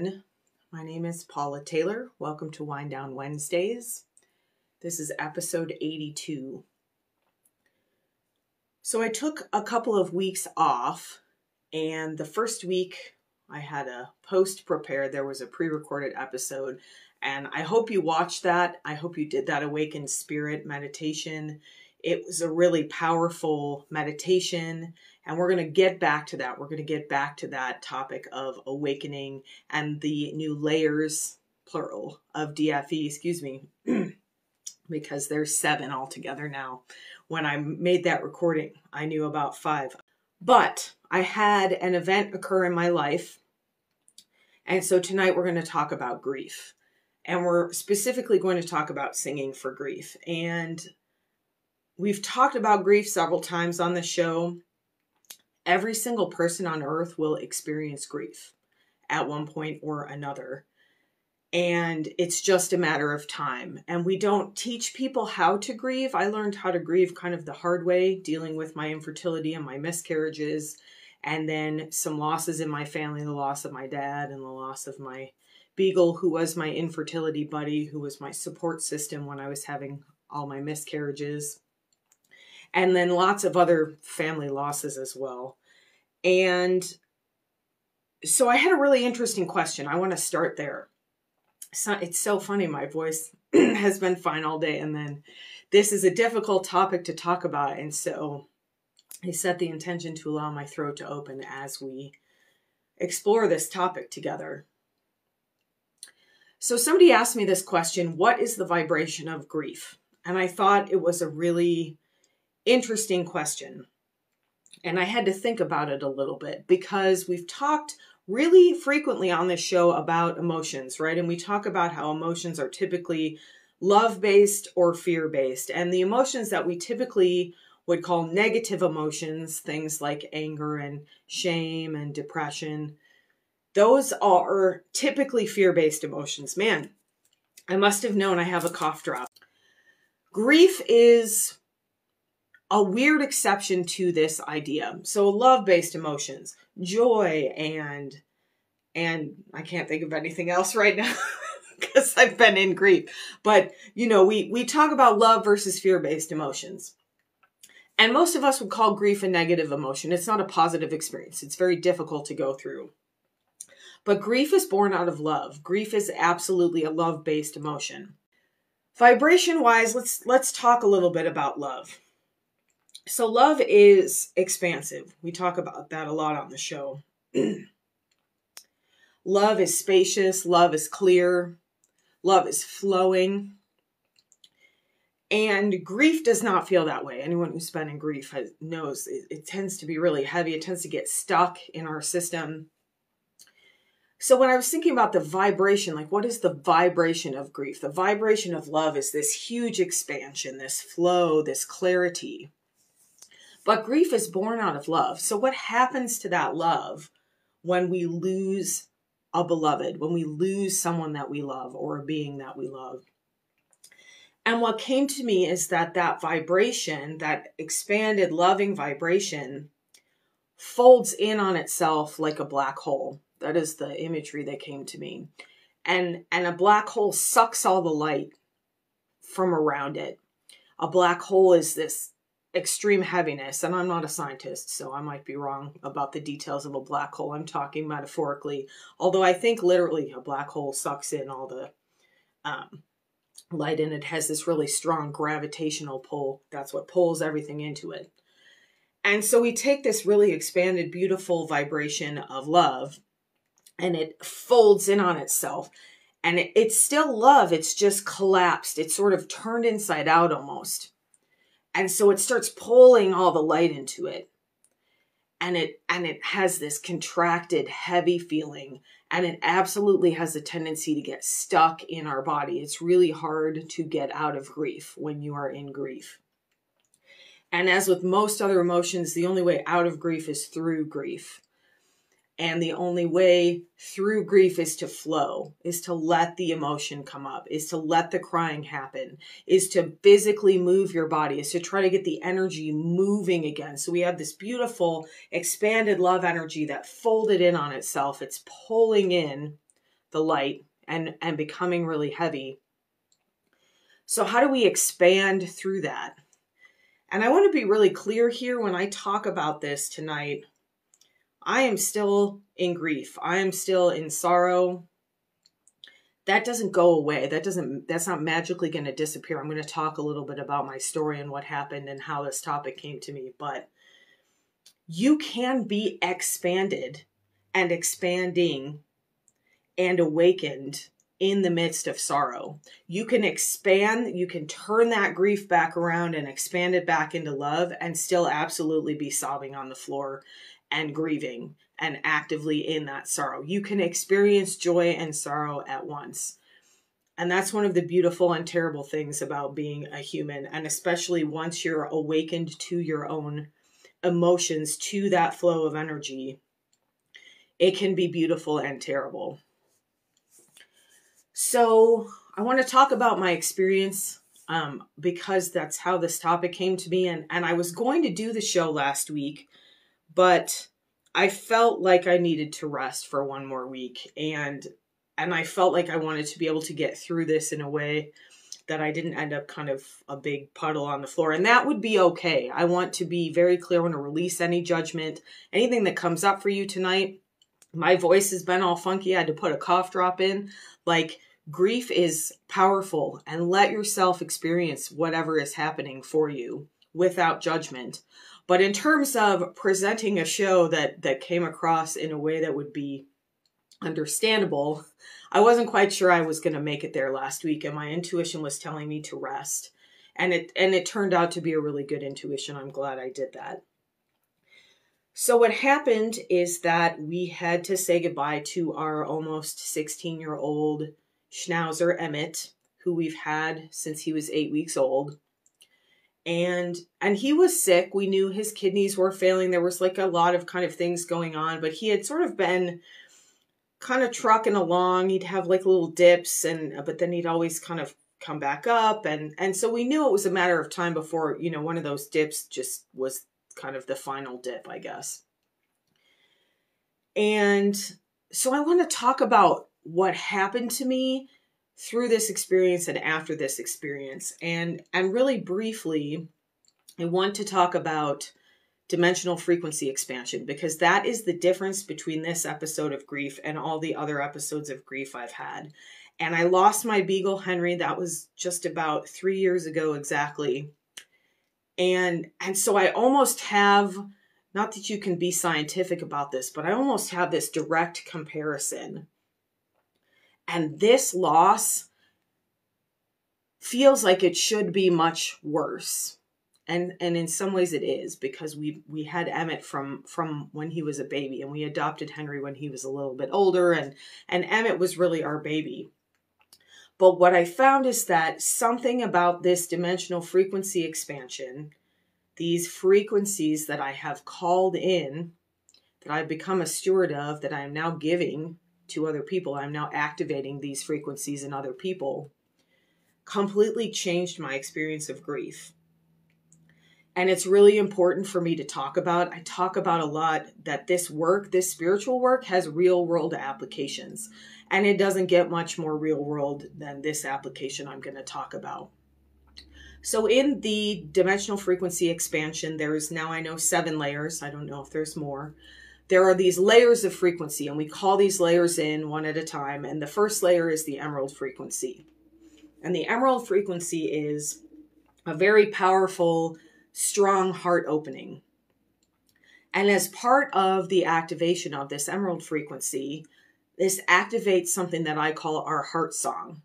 everyone. My name is Paula Taylor. Welcome to Wind Down Wednesdays. This is episode 82. So I took a couple of weeks off, and the first week I had a post prepared. There was a pre-recorded episode, and I hope you watched that. I hope you did that Awakened Spirit meditation. It was a really powerful meditation, and we're going to get back to that. We're going to get back to that topic of awakening and the new layers, plural, of DFE, because there's 7 altogether now. When I made that recording, I knew about 5. But I had an event occur in my life, and so tonight we're going to talk about grief. And we're specifically going to talk about singing for grief. And we've talked about grief several times on the show. Every single person on earth will experience grief at one point or another. And it's just a matter of time. And we don't teach people how to grieve. I learned how to grieve kind of the hard way, dealing with my infertility and my miscarriages, and then some losses in my family, the loss of my dad and the loss of my beagle, who was my infertility buddy, who was my support system when I was having all my miscarriages. And then lots of other family losses as well. And so I had a really interesting question. I want to start there. It's so funny. My voice has been fine all day. And then this is a difficult topic to talk about. And so I set the intention to allow my throat to open as we explore this topic together. So somebody asked me this question: what is the vibration of grief? And I thought it was a really interesting question. And I had to think about it a little bit, because we've talked really frequently on this show about emotions, right? And we talk about how emotions are typically love-based or fear-based. And the emotions that we typically would call negative emotions, things like anger and shame and depression, those are typically fear-based emotions. Man, I must have known I have a cough drop. Grief is a weird exception to this idea. So love-based emotions, joy, and I can't think of anything else right now because I've been in grief. But, you know, we talk about love versus fear-based emotions. And most of us would call grief a negative emotion. It's not a positive experience. It's very difficult to go through. But grief is born out of love. Grief is absolutely a love-based emotion. Vibration-wise, let's talk a little bit about love. So love is expansive. We talk about that a lot on the show. Love is spacious. Love is clear. Love is flowing. And grief does not feel that way. Anyone who's been in grief knows it tends to be really heavy. It tends to get stuck in our system. So when I was thinking about the vibration, like what is the vibration of grief? The vibration of love is this huge expansion, this flow, this clarity. But grief is born out of love. So what happens to that love when we lose a beloved, when we lose someone that we love or a being that we love? And what came to me is that vibration, that expanded, loving vibration, folds in on itself like a black hole. That is the imagery that came to me. And a black hole sucks all the light from around it. A black hole is this extreme heaviness, and I'm not a scientist, so I might be wrong about the details of a black hole. I'm talking metaphorically, although I think literally a black hole sucks in all the light, and it has this really strong gravitational pull. That's what pulls everything into it. And so we take this really expanded, beautiful vibration of love, and it folds in on itself. And it's still love. It's just collapsed. It's sort of turned inside out almost. And so it starts pulling all the light into it. And it has this contracted, heavy feeling. And it absolutely has a tendency to get stuck in our body. It's really hard to get out of grief when you are in grief. And as with most other emotions, the only way out of grief is through grief. And the only way through grief is to flow, is to let the emotion come up, is to let the crying happen, is to physically move your body, is to try to get the energy moving again. So we have this beautiful expanded love energy that folded in on itself. It's pulling in the light, and becoming really heavy. So how do we expand through that? And I want to be really clear here when I talk about this tonight. I am still in grief. I am still in sorrow. That doesn't go away. That's not magically going to disappear. I'm going to talk a little bit about my story and what happened and how this topic came to me. But you can be expanded and expanding and awakened in the midst of sorrow. You can expand, you can turn that grief back around and expand it back into love and still absolutely be sobbing on the floor and grieving and actively in that sorrow. You can experience joy and sorrow at once. And that's one of the beautiful and terrible things about being a human. And especially once you're awakened to your own emotions, to that flow of energy, it can be beautiful and terrible. So I want to talk about my experience because that's how this topic came to me. And I was going to do the show last week, but I felt like I needed to rest for one more week. And I felt like I wanted to be able to get through this in a way that I didn't end up kind of a big puddle on the floor. And that would be okay. I want to be very clear. I want to release any judgment, anything that comes up for you tonight. My voice has been all funky. I had to put a cough drop in. Like, grief is powerful, and let yourself experience whatever is happening for you without judgment. But in terms of presenting a show that came across in a way that would be understandable, I wasn't quite sure I was going to make it there last week, and my intuition was telling me to rest. And it turned out to be a really good intuition. I'm glad I did that. So what happened is that we had to say goodbye to our almost 16-year-old Schnauzer Emmett, who we've had since he was 8 weeks old. And he was sick. We knew his kidneys were failing. There was like a lot of kind of things going on, but he had sort of been kind of trucking along. He'd have like little dips, but then he'd always kind of come back up. And so we knew it was a matter of time before, one of those dips just was kind of the final dip, I guess. And so I want to talk about what happened to me through this experience and after this experience. And really briefly, I want to talk about dimensional frequency expansion, because that is the difference between this episode of grief and all the other episodes of grief I've had. And I lost my beagle, Henry. That was just about 3 years ago exactly. And so I almost have, not that you can be scientific about this, but I almost have this direct comparison. And this loss feels like it should be much worse. And in some ways it is, because we had Emmett from when he was a baby, and we adopted Henry when he was a little bit older, and Emmett was really our baby. But what I found is that something about this dimensional frequency expansion, these frequencies that I have called in, that I've become a steward of, that I am now giving to other people, I'm now activating these frequencies in other people, completely changed my experience of grief. And it's really important for me to talk about. I talk about a lot that this work, this spiritual work, has real world applications. And it doesn't get much more real world than this application I'm going to talk about. So in the dimensional frequency expansion, there's now, I know, 7 layers. I don't know if there's more. There are these layers of frequency, and we call these layers in one at a time. And the first layer is the emerald frequency. And the emerald frequency is a very powerful, strong heart opening. And as part of the activation of this emerald frequency, this activates something that I call our heart song.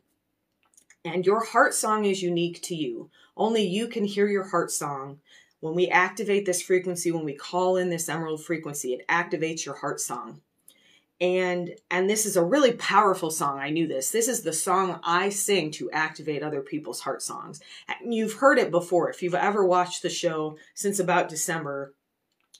And your heart song is unique to you. Only you can hear your heart song. When we activate this frequency, when we call in this emerald frequency, it activates your heart song. And this is a really powerful song. I knew this. This is the song I sing to activate other people's heart songs. And you've heard it before. If you've ever watched the show since about December,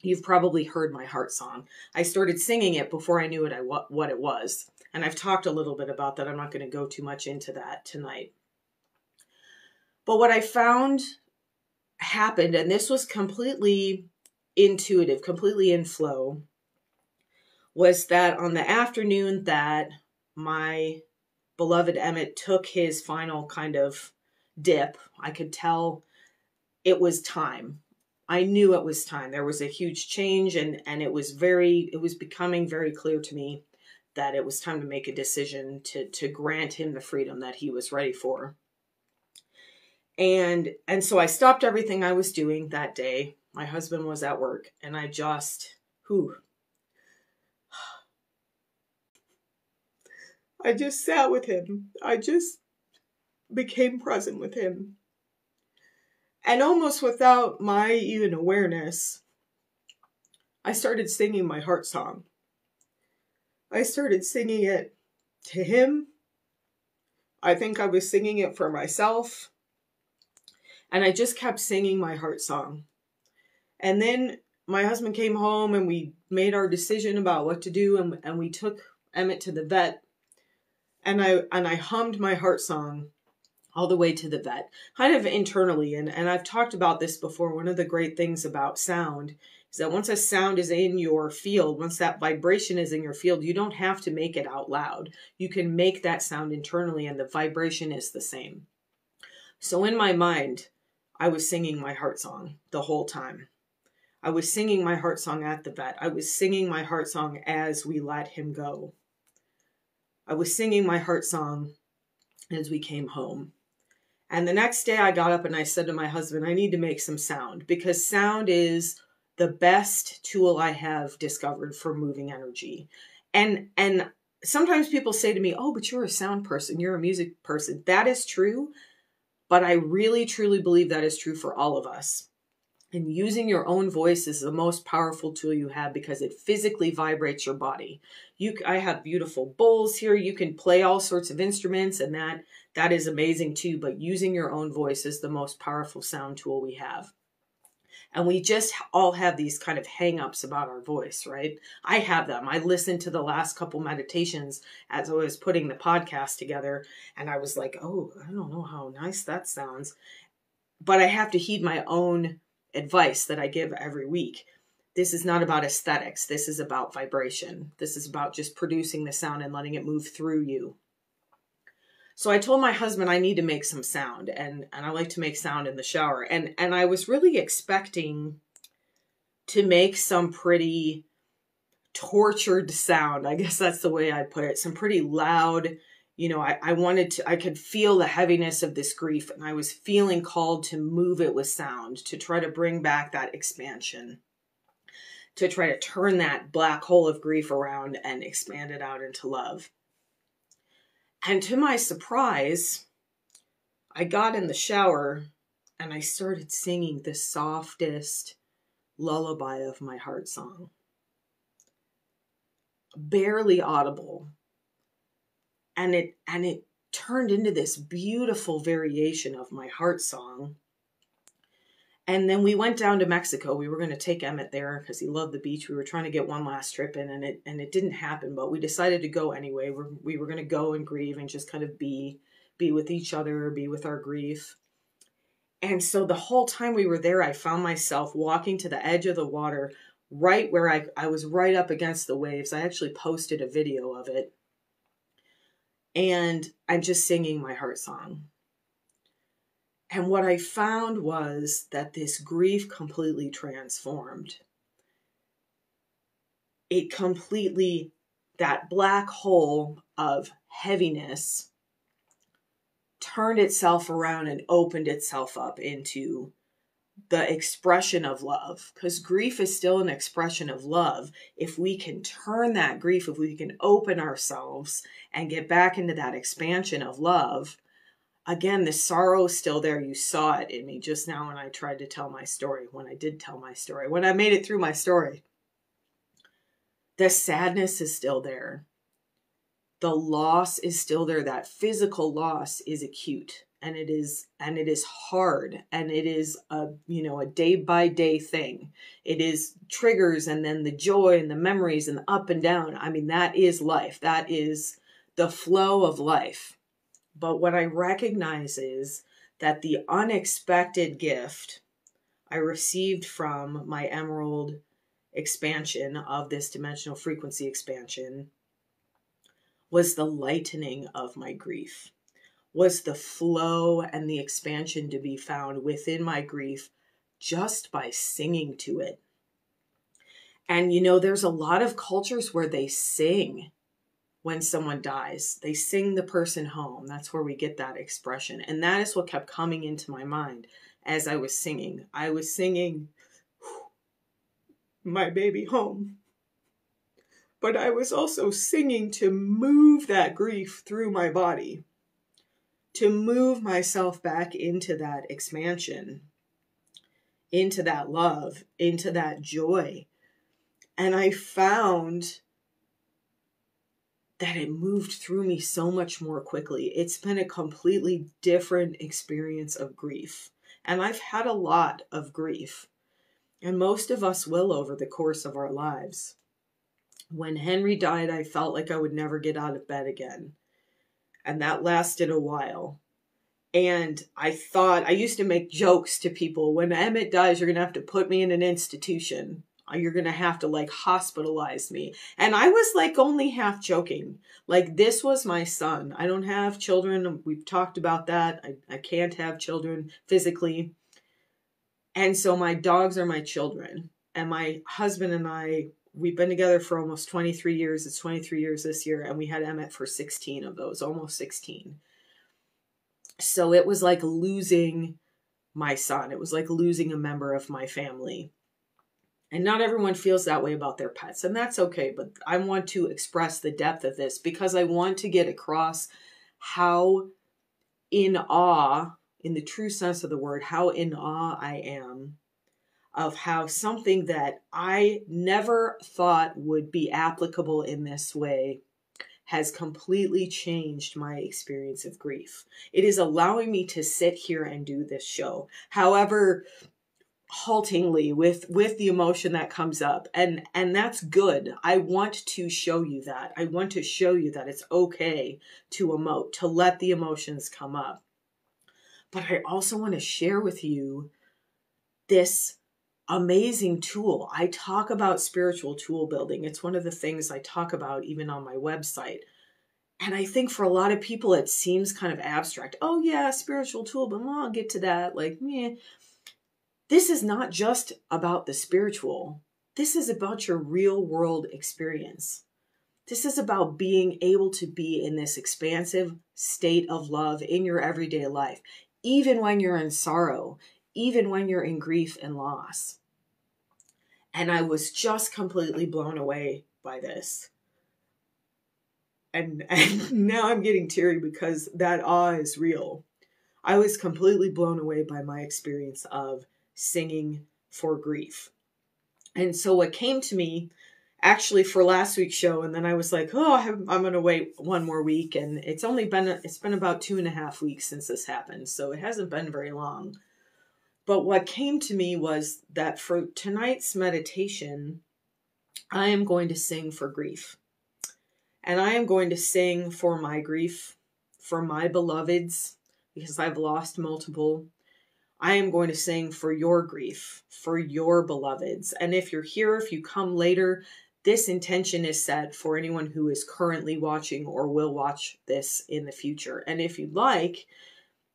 you've probably heard my heart song. I started singing it before I knew what it was. And I've talked a little bit about that. I'm not going to go too much into that tonight. But what I found happened, and this was completely intuitive, completely in flow, was that on the afternoon that my beloved Emmett took his final kind of dip, I could tell it was time. I knew it was time. There was a huge change, and it was becoming very clear to me that it was time to make a decision to grant him the freedom that he was ready for. And so I stopped everything I was doing that day. My husband was at work, and I just, I just sat with him. I just became present with him. And almost without my even awareness, I started singing my heart song. I started singing it to him. I think I was singing it for myself. And I just kept singing my heart song. And then my husband came home and we made our decision about what to do. And we took Emmett to the vet. And I hummed my heart song all the way to the vet, kind of internally. And I've talked about this before. One of the great things about sound is that once a sound is in your field, once that vibration is in your field, you don't have to make it out loud. You can make that sound internally and the vibration is the same. So in my mind, I was singing my heart song the whole time. I was singing my heart song at the vet. I was singing my heart song as we let him go. I was singing my heart song as we came home. And the next day I got up and I said to my husband, I need to make some sound, because sound is the best tool I have discovered for moving energy. And sometimes people say to me, oh, but you're a sound person, you're a music person. That is true. But I really, truly believe that is true for all of us. And using your own voice is the most powerful tool you have, because it physically vibrates your body. I have beautiful bowls here. You can play all sorts of instruments, and that is amazing too. But using your own voice is the most powerful sound tool we have. And we just all have these kind of hang-ups about our voice, right? I have them. I listened to the last couple meditations as I was putting the podcast together, and I was like, oh, I don't know how nice that sounds. But I have to heed my own advice that I give every week. This is not about aesthetics. This is about vibration. This is about just producing the sound and letting it move through you. So I told my husband I need to make some sound, and I like to make sound in the shower. And I was really expecting to make some pretty tortured sound. I guess that's the way I'd put it. Some pretty loud, I could feel the heaviness of this grief, and I was feeling called to move it with sound, to try to bring back that expansion, to try to turn that black hole of grief around and expand it out into love. And to my surprise, I got in the shower and I started singing the softest lullaby of my heart song. Barely audible. And it turned into this beautiful variation of my heart song. And then we went down to Mexico. We were going to take Emmett there because he loved the beach. We were trying to get one last trip in, and it didn't happen, but we decided to go anyway. We were going to go and grieve and just kind of be with each other, be with our grief. And so the whole time we were there, I found myself walking to the edge of the water, right where I was right up against the waves. I actually posted a video of it. And I'm just singing my heart song. And what I found was that this grief completely transformed. It completely, that black hole of heaviness turned itself around and opened itself up into the expression of love. Because grief is still an expression of love. If we can turn that grief, if we can open ourselves and get back into that expansion of love, again, the sorrow is still there. You saw it in me just now when I tried to tell my story, when I did tell my story, when I made it through my story. The sadness is still there. The loss is still there. That physical loss is acute, and it is hard, and it is a day by day thing. It is triggers, and then the joy and the memories and the up and down. I mean, that is life. That is the flow of life. But what I recognize is that the unexpected gift I received from my emerald expansion of this dimensional frequency expansion was the lightening of my grief, was the flow and the expansion to be found within my grief just by singing to it. And you know, there's a lot of cultures where they sing when someone dies. They sing the person home. That's where we get that expression. And that is what kept coming into my mind as I was singing. I was singing my baby home. But I was also singing to move that grief through my body, to move myself back into that expansion, into that love, into that joy. And I found that it moved through me so much more quickly. It's been a completely different experience of grief. And I've had a lot of grief. And most of us will over the course of our lives. When Henry died, I felt like I would never get out of bed again. And that lasted a while. And I used to make jokes to people, when Emmett dies, you're going to have to put me in an institution. You're going to have to like hospitalize me. And I was like only half joking. Like, this was my son. I don't have children. We've talked about that. I can't have children physically. And so my dogs are my children. And my husband and I, we've been together for almost 23 years. It's 23 years this year. And we had Emmett for 16 of those, almost 16. So it was like losing my son. It was like losing a member of my family. And not everyone feels that way about their pets, and that's okay. But I want to express the depth of this because I want to get across how in awe, in the true sense of the word, how in awe I am of how something that I never thought would be applicable in this way has completely changed my experience of grief. It is allowing me to sit here and do this show. However, haltingly with the emotion that comes up, and that's good. I want to show you that. I want to show you that it's okay to emote, to let the emotions come up. But I also want to share with you this amazing tool. I talk about spiritual tool building. It's one of the things I talk about even on my website. And I think for a lot of people, it seems kind of abstract. Oh yeah, spiritual tool, but I'll get to that. Like, meh. This is not just about the spiritual. This is about your real world experience. This is about being able to be in this expansive state of love in your everyday life, even when you're in sorrow, even when you're in grief and loss. And I was just completely blown away by this. And now I'm getting teary because that awe is real. I was completely blown away by my experience of singing for grief. And so what came to me actually for last week's show, and then I was like, oh, I'm going to wait one more week. And it's been about 2.5 weeks since this happened. So it hasn't been very long. But what came to me was that for tonight's meditation, I am going to sing for grief. And I am going to sing for my grief, for my beloveds, because I've lost multiple. I am going to sing for your grief, for your beloveds. And if you're here, if you come later, this intention is set for anyone who is currently watching or will watch this in the future. And if you'd like,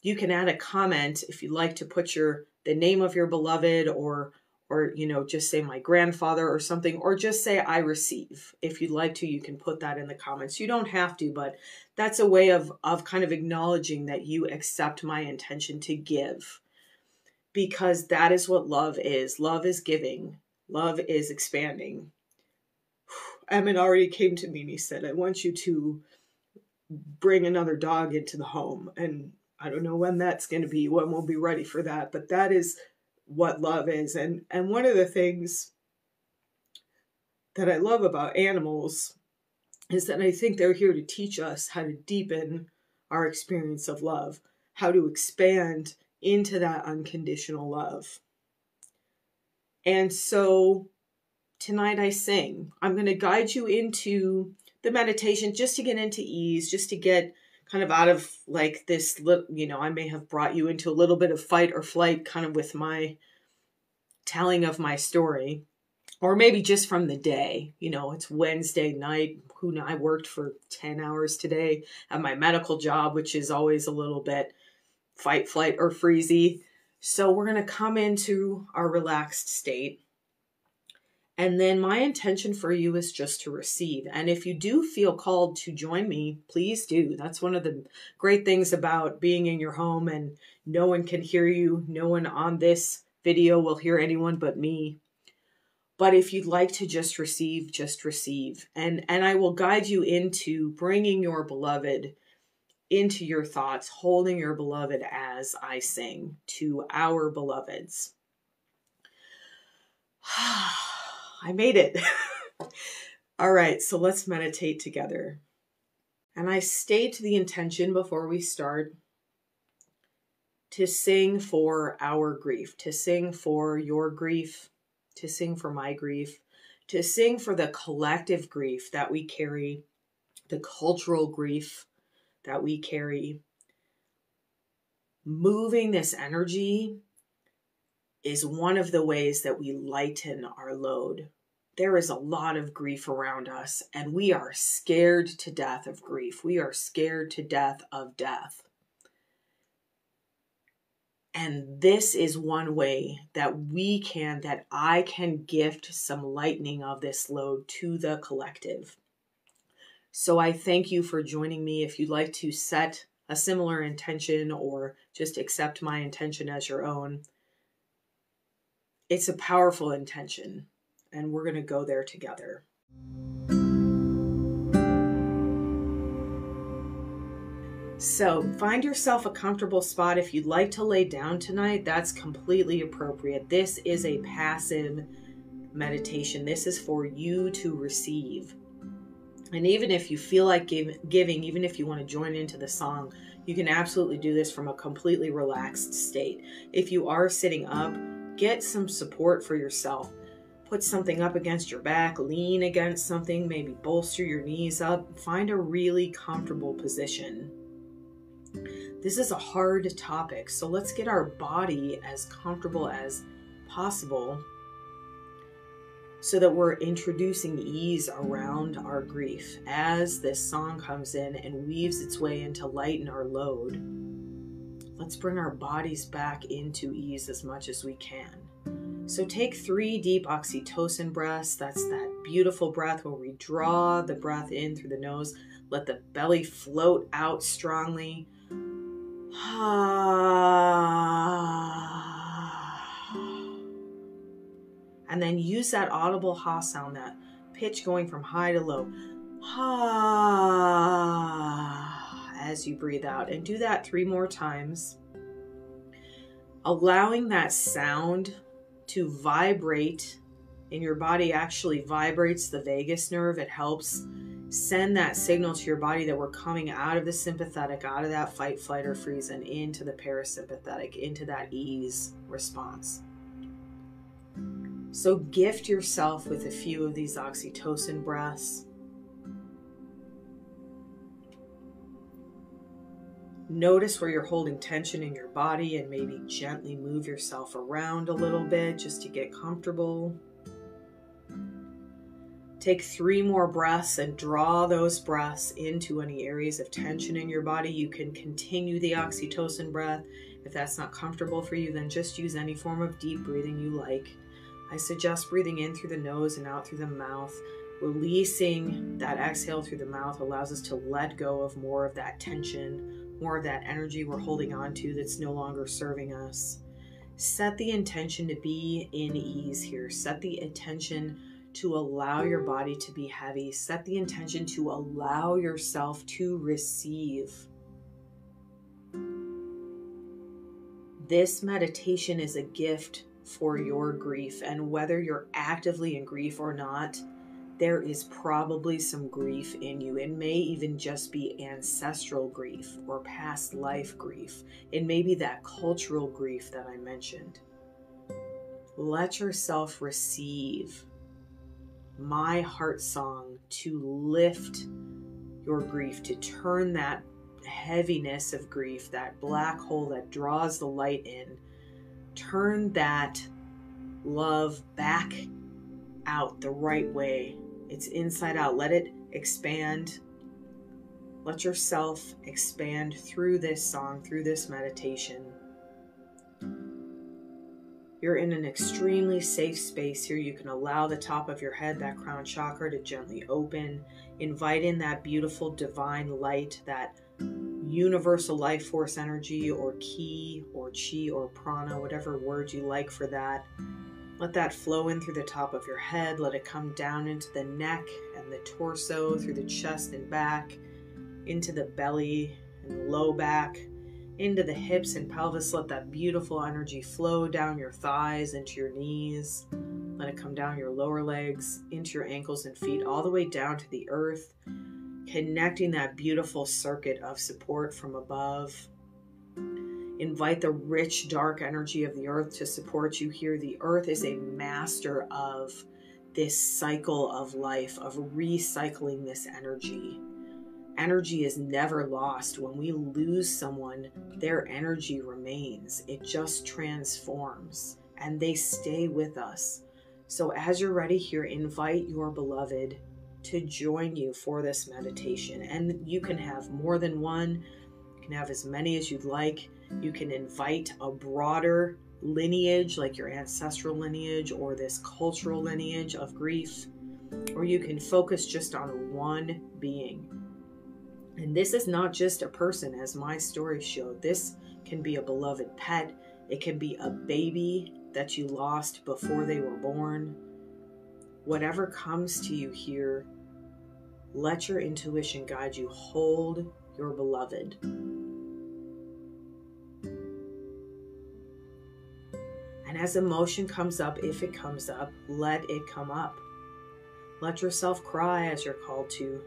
you can add a comment if you'd like to put the name of your beloved or just say my grandfather or something, or just say I receive. If you'd like to, you can put that in the comments. You don't have to, but that's a way of kind of acknowledging that you accept my intention to give. Because that is what love is. Love is giving. Love is expanding. Emmett already came to me and he said, I want you to bring another dog into the home. And I don't know when that's going to be, when we'll be ready for that. But that is what love is. And one of the things that I love about animals is that I think they're here to teach us how to deepen our experience of love, how to expand into that unconditional love. And so tonight I sing. I'm going to guide you into the meditation just to get into ease, just to get kind of out of like this, I may have brought you into a little bit of fight or flight kind of with my telling of my story. or maybe just from the day. You know, it's Wednesday night. I worked for 10 hours today at my medical job, which is always a little bit fight, flight, or freezy. So we're going to come into our relaxed state. And then my intention for you is just to receive. And if you do feel called to join me, please do. That's one of the great things about being in your home and no one can hear you. No one on this video will hear anyone but me. But if you'd like to just receive, just receive. And I will guide you into bringing your beloved into your thoughts, holding your beloved as I sing to our beloveds. I made it. All right, so let's meditate together. And I state the intention before we start to sing for our grief, to sing for your grief, to sing for my grief, to sing for the collective grief that we carry, the cultural grief that we carry. Moving this energy is one of the ways that we lighten our load. There is a lot of grief around us, and we are scared to death of grief. We are scared to death of death. And this is one way that I can gift some lightening of this load to the collective. So I thank you for joining me. If you'd like to set a similar intention or just accept my intention as your own, it's a powerful intention, and we're going to go there together. So find yourself a comfortable spot. If you'd like to lay down tonight, that's completely appropriate. This is a passive meditation. This is for you to receive. And even if you feel like giving, even if you want to join into the song, you can absolutely do this from a completely relaxed state. If you are sitting up, get some support for yourself. Put something up against your back, lean against something, maybe bolster your knees up. Find a really comfortable position. This is a hard topic, so let's get our body as comfortable as possible so that we're introducing ease around our grief as this song comes in and weaves its way in to lighten our load. Let's bring our bodies back into ease as much as we can. So take 3 deep oxytocin breaths. That's that beautiful breath where we draw the breath in through the nose. Let the belly float out strongly. And then use that audible ha sound, that pitch going from high to low. As you breathe out. And do that 3 more times. Allowing that sound to vibrate in your body actually vibrates the vagus nerve. It helps send that signal to your body that we're coming out of the sympathetic, out of that fight, flight, or freeze, and into the parasympathetic, into that ease response. So gift yourself with a few of these oxytocin breaths. Notice where you're holding tension in your body and maybe gently move yourself around a little bit just to get comfortable. Take 3 more breaths and draw those breaths into any areas of tension in your body. You can continue the oxytocin breath. If that's not comfortable for you, then just use any form of deep breathing you like. I suggest breathing in through the nose and out through the mouth. Releasing that exhale through the mouth allows us to let go of more of that tension, more of that energy we're holding on to that's no longer serving us. Set the intention to be in ease here. Set the intention to allow your body to be heavy. Set the intention to allow yourself to receive. This meditation is a gift for your grief, and whether you're actively in grief or not, there is probably some grief in you. It may even just be ancestral grief or past life grief. It may be that cultural grief that I mentioned. Let yourself receive my heart song to lift your grief, to turn that heaviness of grief, that black hole that draws the light in, turn that love back out the right way. It's inside out. Let it expand. Let yourself expand through this song, through this meditation. You're in an extremely safe space here. You can allow the top of your head, that crown chakra, to gently open. Invite in that beautiful divine light, that universal life force energy, or ki or chi or prana, whatever word you like for that. Let that flow in through the top of your head. Let it come down into the neck and the torso, through the chest and back, into the belly and the low back, into the hips and pelvis. Let that beautiful energy flow down your thighs, into your knees. Let it come down your lower legs, into your ankles and feet, all the way down to the earth, connecting that beautiful circuit of support from above. Invite the rich, dark energy of the earth to support you here. The earth is a master of this cycle of life, of recycling this energy. Energy is never lost. When we lose someone, their energy remains. It just transforms, and they stay with us. So as you're ready here, invite your beloved to join you for this meditation. And you can have more than one. You can have as many as you'd like. You can invite a broader lineage, like your ancestral lineage or this cultural lineage of grief, or you can focus just on one being. And this is not just a person, as my story showed. This can be a beloved pet. It can be a baby that you lost before they were born. Whatever comes to you here, let your intuition guide you. Hold your beloved. And as emotion comes up, if it comes up, let it come up. Let yourself cry as you're called to.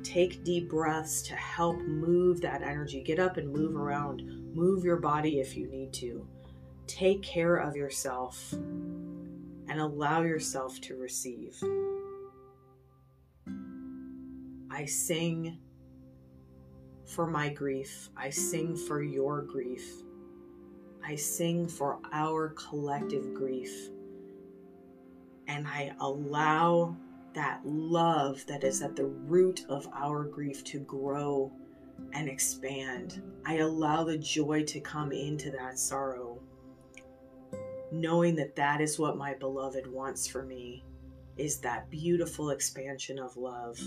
Take deep breaths to help move that energy. Get up and move around. Move your body if you need to. Take care of yourself and allow yourself to receive. I sing for my grief. I sing for your grief. I sing for our collective grief. And I allow that love that is at the root of our grief to grow and expand. I allow the joy to come into that sorrow, knowing that that is what my beloved wants for me, is that beautiful expansion of love.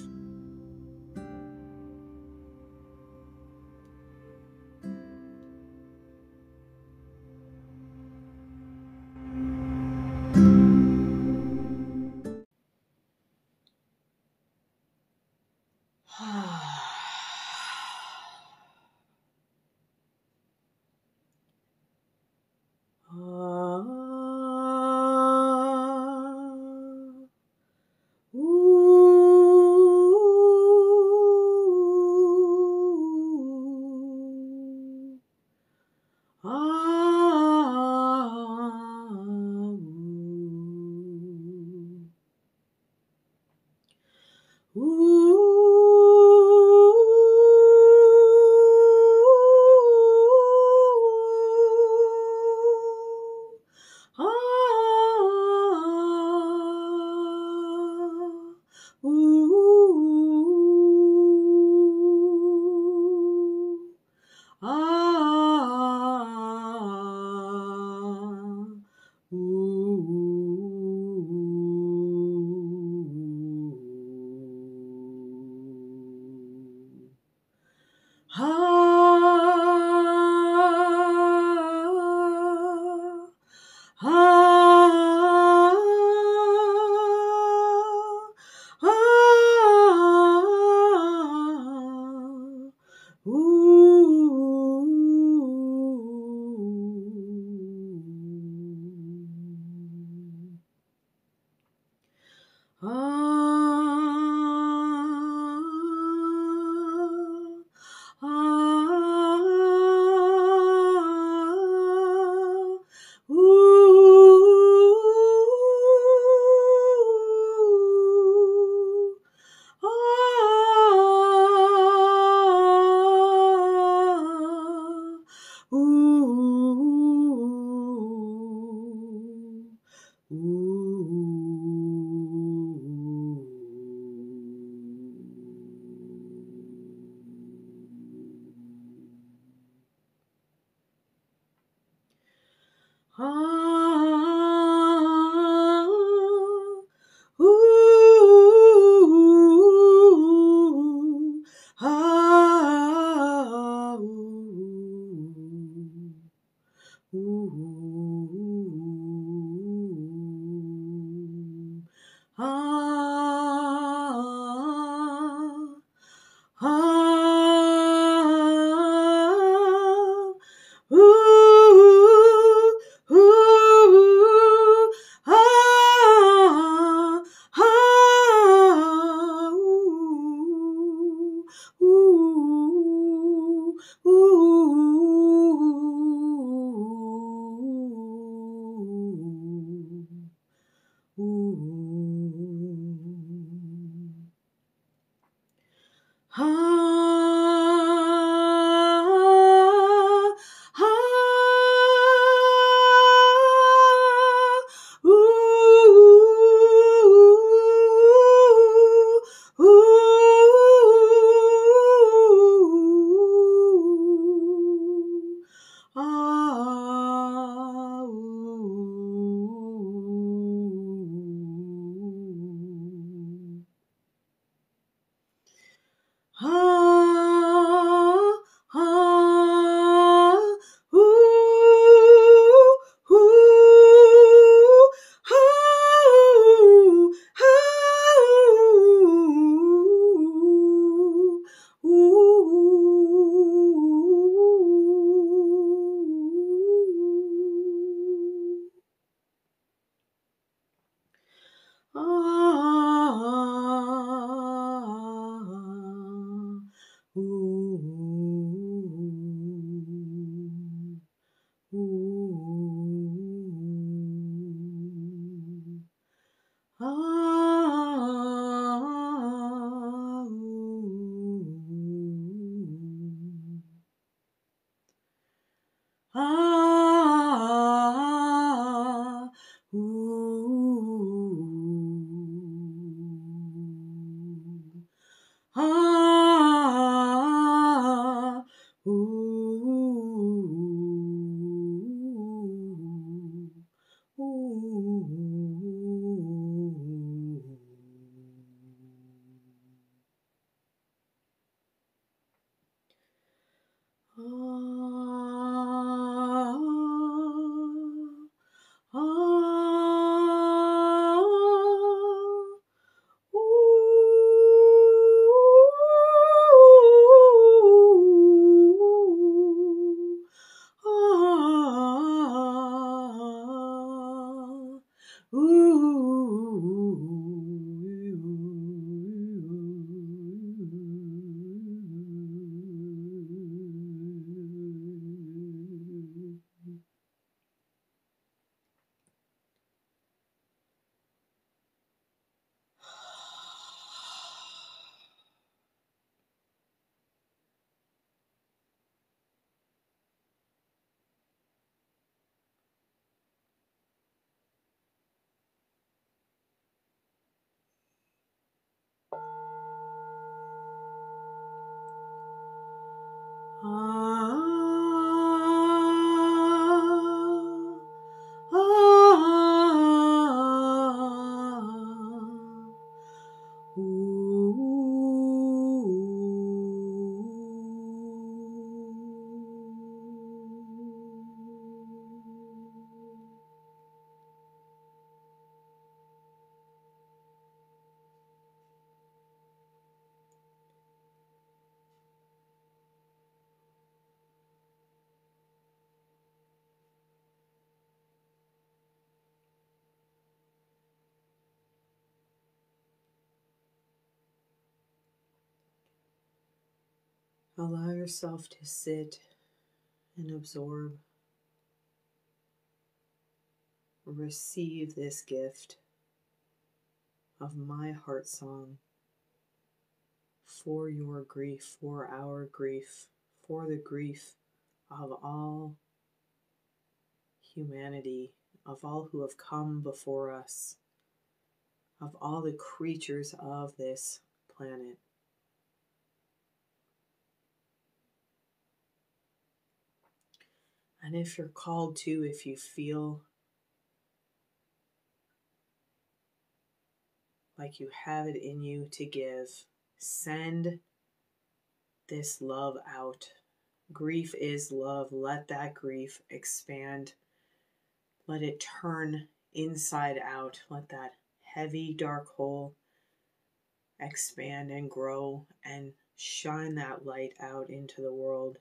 Allow yourself to sit and absorb, receive this gift of my heart song for your grief, for our grief, for the grief of all humanity, of all who have come before us, of all the creatures of this planet. And if you're called to, if you feel like you have it in you to give, send this love out. Grief is love. Let that grief expand. Let it turn inside out. Let that heavy, dark hole expand and grow and shine that light out into the world.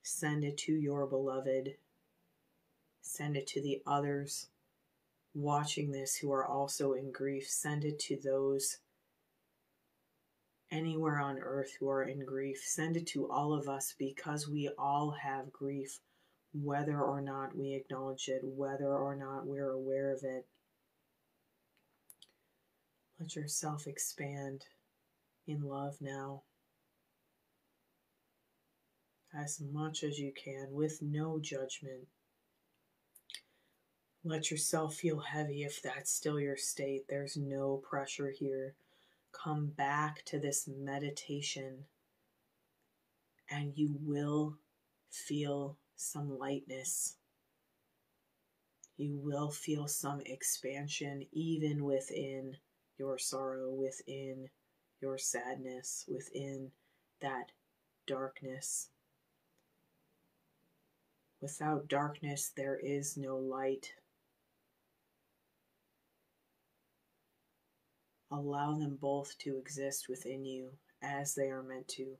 Send it to your beloved. Send it to the others watching this who are also in grief. Send it to those anywhere on earth who are in grief. Send it to all of us, because we all have grief, whether or not we acknowledge it, whether or not we're aware of it. Let yourself expand in love now, as much as you can, with no judgment. Let yourself feel heavy if that's still your state. There's no pressure here. Come back to this meditation and you will feel some lightness. You will feel some expansion even within your sorrow, within your sadness, within that darkness. Without darkness, there is no light. Allow them both to exist within you as they are meant to.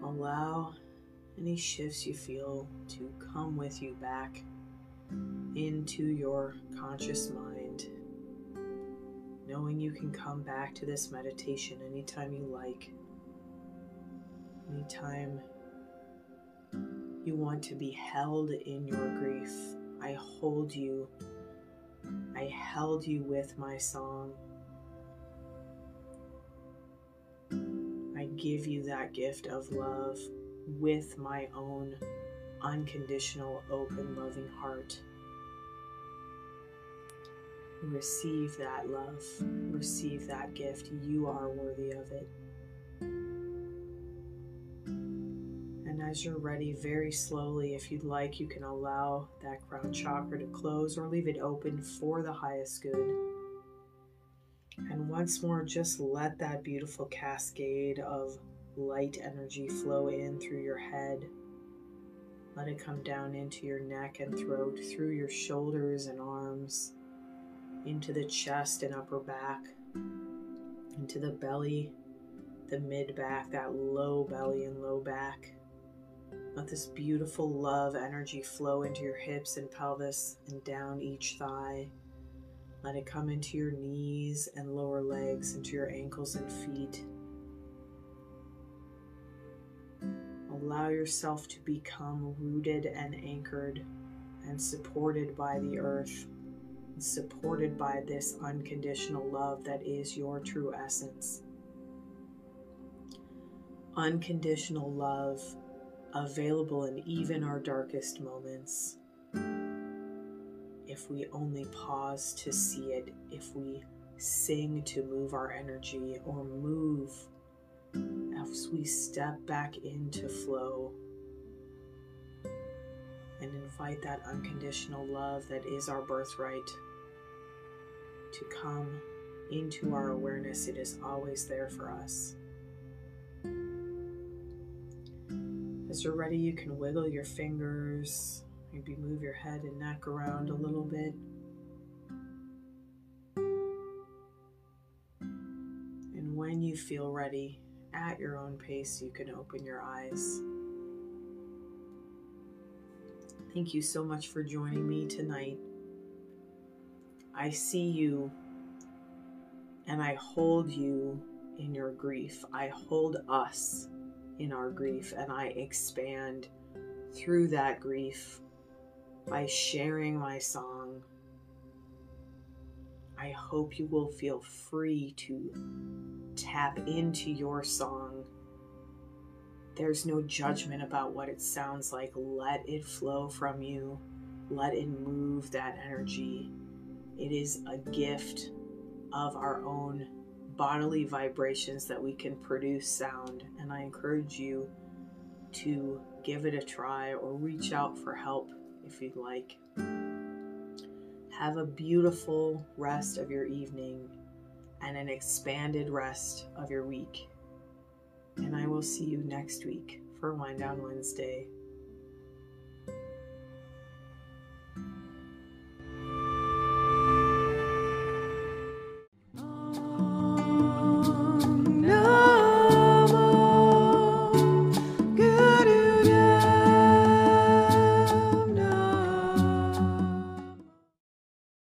Allow any shifts you feel to come with you back into your conscious mind, knowing you can come back to this meditation anytime you like, anytime you want to be held in your grief. I hold you. I held you with my song. I give you that gift of love with my own unconditional, open, loving heart. Receive that love. Receive that gift. You are worthy of it. And as you're ready, very slowly, if you'd like, you can allow that crown chakra to close or leave it open for the highest good. And once more, just let that beautiful cascade of light energy flow in through your head. Let it come down into your neck and throat, through your shoulders and arms, into the chest and upper back, into the belly, the mid-back, that low belly and low back. Let this beautiful love energy flow into your hips and pelvis and down each thigh. Let it come into your knees and lower legs, into your ankles and feet. Allow yourself to become rooted and anchored and supported by the earth, and supported by this unconditional love that is your true essence. Unconditional love, available in even our darkest moments. If we only pause to see it, if we sing to move our energy, or move as we step back into flow and invite that unconditional love that is our birthright to come into our awareness. It is always there for us. As you're ready, you can wiggle your fingers, maybe move your head and neck around a little bit. And when you feel ready, at your own pace, you can open your eyes. Thank you so much for joining me tonight. I see you and I hold you in your grief. I hold us in our grief, and I expand through that grief by sharing my song. I hope you will feel free to tap into your song. There's no judgment about what it sounds like. Let it flow from you. Let it move that energy. It is a gift of our own bodily vibrations that we can produce sound. And I encourage you to give it a try or reach out for help if you'd like. Have a beautiful rest of your evening and an expanded rest of your week. And I will see you next week for Wind Down Wednesday.